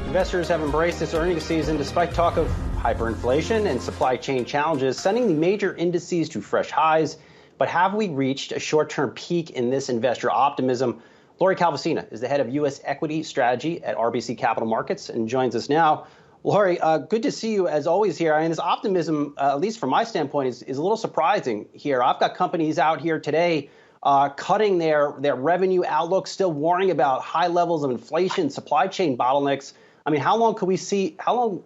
Investors have embraced this earnings season despite talk of hyperinflation and supply chain challenges, sending the major indices to fresh highs. But have we reached a short-term peak in this investor optimism? Lori Calvasina is the head of U.S. equity strategy at RBC Capital Markets and joins us now. Lori, good to see you as always here. I mean, this optimism, at least from my standpoint, is a little surprising here. I've got companies out here today cutting their revenue outlook, still warning about high levels of inflation, supply chain bottlenecks. I mean, how long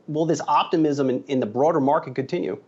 will this optimism in the broader market continue?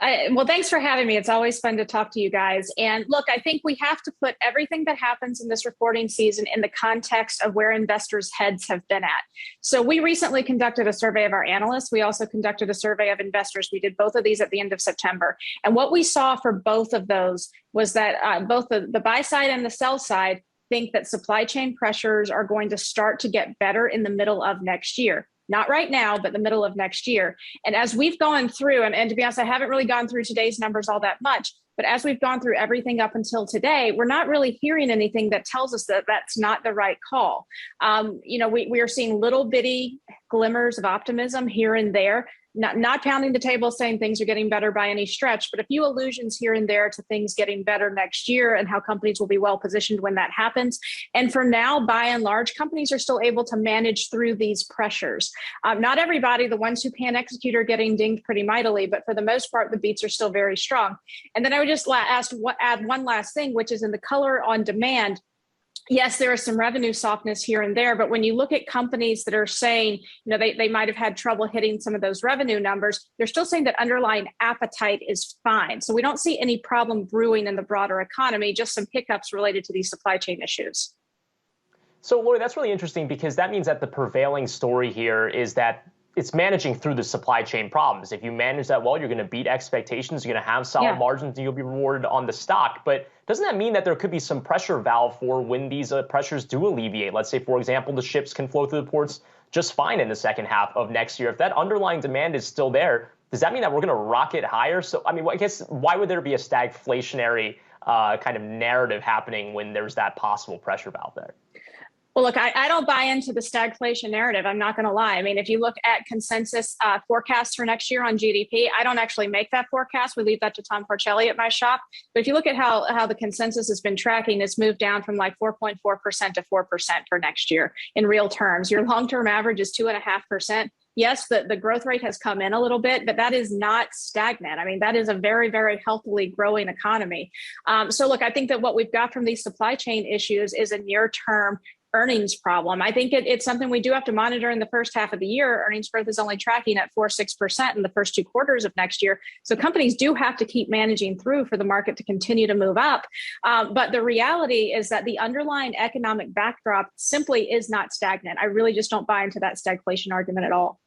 Well, thanks for having me. It's always fun to talk to you guys. And look, I think we have to put everything that happens in this reporting season in the context of where investors' heads have been at. So we recently conducted a survey of our analysts. We also conducted a survey of investors. We did both of these at the end of September. And what we saw for both of those was that both the buy side and the sell side think that supply chain pressures are going to start to get better in the middle of next year. Not right now, but the middle of next year. And as we've gone through, and to be honest, I haven't really gone through today's numbers all that much, but as we've gone through everything up until today, we're not really hearing anything that tells us that that's not the right call. We are seeing little bitty glimmers of optimism here and there. Not pounding the table saying things are getting better by any stretch, but a few allusions here and there to things getting better next year and how companies will be well positioned when that happens. And for now, by and large, companies are still able to manage through these pressures. Not everybody, the ones who can execute are getting dinged pretty mightily, but for the most part, the beats are still very strong. And then I would just add one last thing, which is in the color on demand. Yes, there is some revenue softness here and there, but when you look at companies that are saying, they might have had trouble hitting some of those revenue numbers, they're still saying that underlying appetite is fine. So we don't see any problem brewing in the broader economy, just some hiccups related to these supply chain issues. So Lori, that's really interesting because that means that the prevailing story here is that it's managing through the supply chain problems. If you manage that well, you're going to beat expectations, you're going to have solid margins, and you'll be rewarded on the stock. But doesn't that mean that there could be some pressure valve for when these pressures do alleviate? Let's say, for example, the ships can flow through the ports just fine in the second half of next year. If that underlying demand is still there, does that mean that we're going to rocket higher? So, I mean, I guess why would there be a stagflationary kind of narrative happening when there's that possible pressure valve there? Well, look, I don't buy into the stagflation narrative. I'm not going to lie. I mean, if you look at consensus forecasts for next year on GDP, I don't actually make that forecast. We leave that to Tom Porcelli at my shop. But if you look at how the consensus has been tracking, it's moved down from like 4.4% to 4% for next year in real terms. Your long-term average is 2.5%. Yes, the growth rate has come in a little bit, but that is not stagnant. I mean, that is a very, very healthily growing economy. So look, I think that what we've got from these supply chain issues is a near-term earnings problem. I think it's something we do have to monitor in the first half of the year. Earnings growth is only tracking at 4-6% in the first 2 quarters of next year. So companies do have to keep managing through for the market to continue to move up. But the reality is that the underlying economic backdrop simply is not stagnant. I really just don't buy into that stagflation argument at all.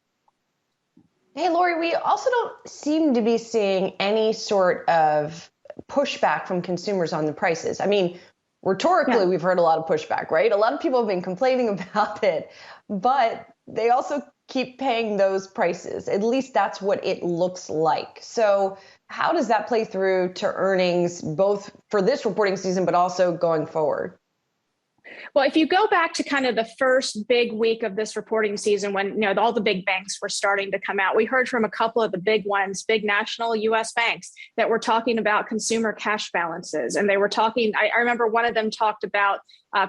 Hey, Lori, we also don't seem to be seeing any sort of pushback from consumers on the prices. I mean, rhetorically, we've heard a lot of pushback, right? A lot of people have been complaining about it, but they also keep paying those prices. At least that's what it looks like. So how does that play through to earnings, both for this reporting season, but also going forward? Well, if you go back to kind of the first big week of this reporting season when all the big banks were starting to come out, we heard from a couple of the big ones, big national U.S. banks that were talking about consumer cash balances. And they were talking, I remember one of them talked about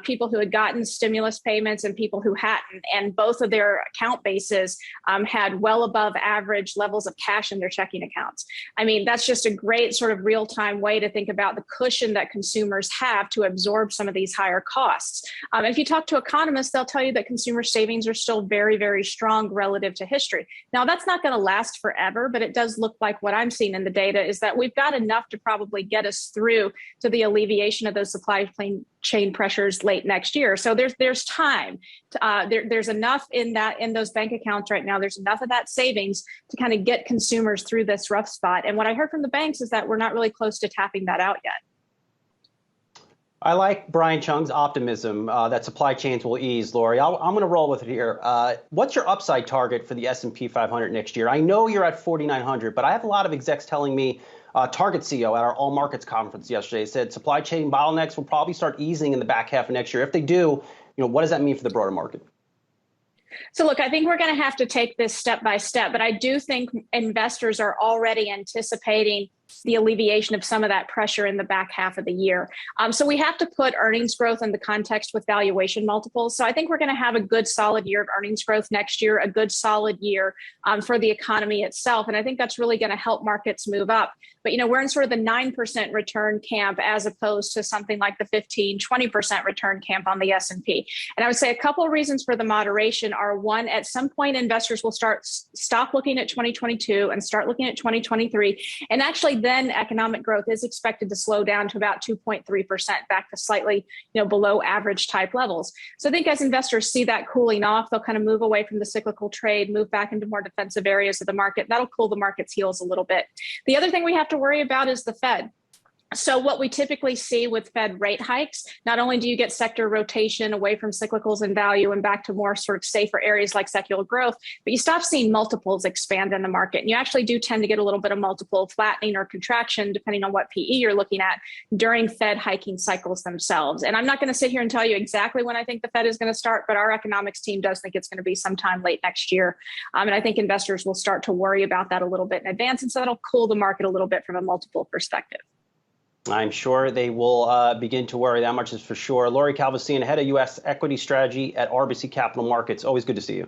people who had gotten stimulus payments and people who hadn't. And both of their account bases had well above average levels of cash in their checking accounts. I mean, that's just a great sort of real-time way to think about the cushion that consumers have to absorb some of these higher costs. If you talk to economists, they'll tell you that consumer savings are still very, very strong relative to history. Now, that's not going to last forever, but it does look like what I'm seeing in the data is that we've got enough to probably get us through to the alleviation of those supply chain pressures late next year. So there's time. There's enough in those bank accounts right now. There's enough of that savings to kind of get consumers through this rough spot. And what I heard from the banks is that we're not really close to tapping that out yet. I like Brian Chung's optimism that supply chains will ease. Lori, I'm going to roll with it here. What's your upside target for the S&P 500 next year? I know you're at 4,900, but I have a lot of execs telling me Target CEO at our All Markets conference yesterday said supply chain bottlenecks will probably start easing in the back half of next year. If they do, what does that mean for the broader market? So look, I think we're going to have to take this step by step, but I do think investors are already anticipating the alleviation of some of that pressure in the back half of the year. So we have to put earnings growth in the context with valuation multiples. So I think we're going to have a good solid year of earnings growth next year, a good solid year for the economy itself. And I think that's really going to help markets move up. But, we're in sort of the 9% return camp as opposed to something like the 15, 20% return camp on the S&P. And I would say a couple of reasons for the moderation are, one, at some point, investors will stop looking at 2022 and start looking at 2023. And actually, then economic growth is expected to slow down to about 2.3%, back to slightly below average type levels. So I think as investors see that cooling off, they'll kind of move away from the cyclical trade, move back into more defensive areas of the market. That'll cool the market's heels a little bit. The other thing we have to worry about is the Fed. So what we typically see with Fed rate hikes, not only do you get sector rotation away from cyclicals and value and back to more sort of safer areas like secular growth, but you stop seeing multiples expand in the market. And you actually do tend to get a little bit of multiple flattening or contraction, depending on what PE you're looking at during Fed hiking cycles themselves. And I'm not going to sit here and tell you exactly when I think the Fed is going to start, but our economics team does think it's going to be sometime late next year. And I think investors will start to worry about that a little bit in advance. And so that'll cool the market a little bit from a multiple perspective. I'm sure they will begin to worry. That much is for sure. Lori Calvasina, head of U.S. equity strategy at RBC Capital Markets. Always good to see you.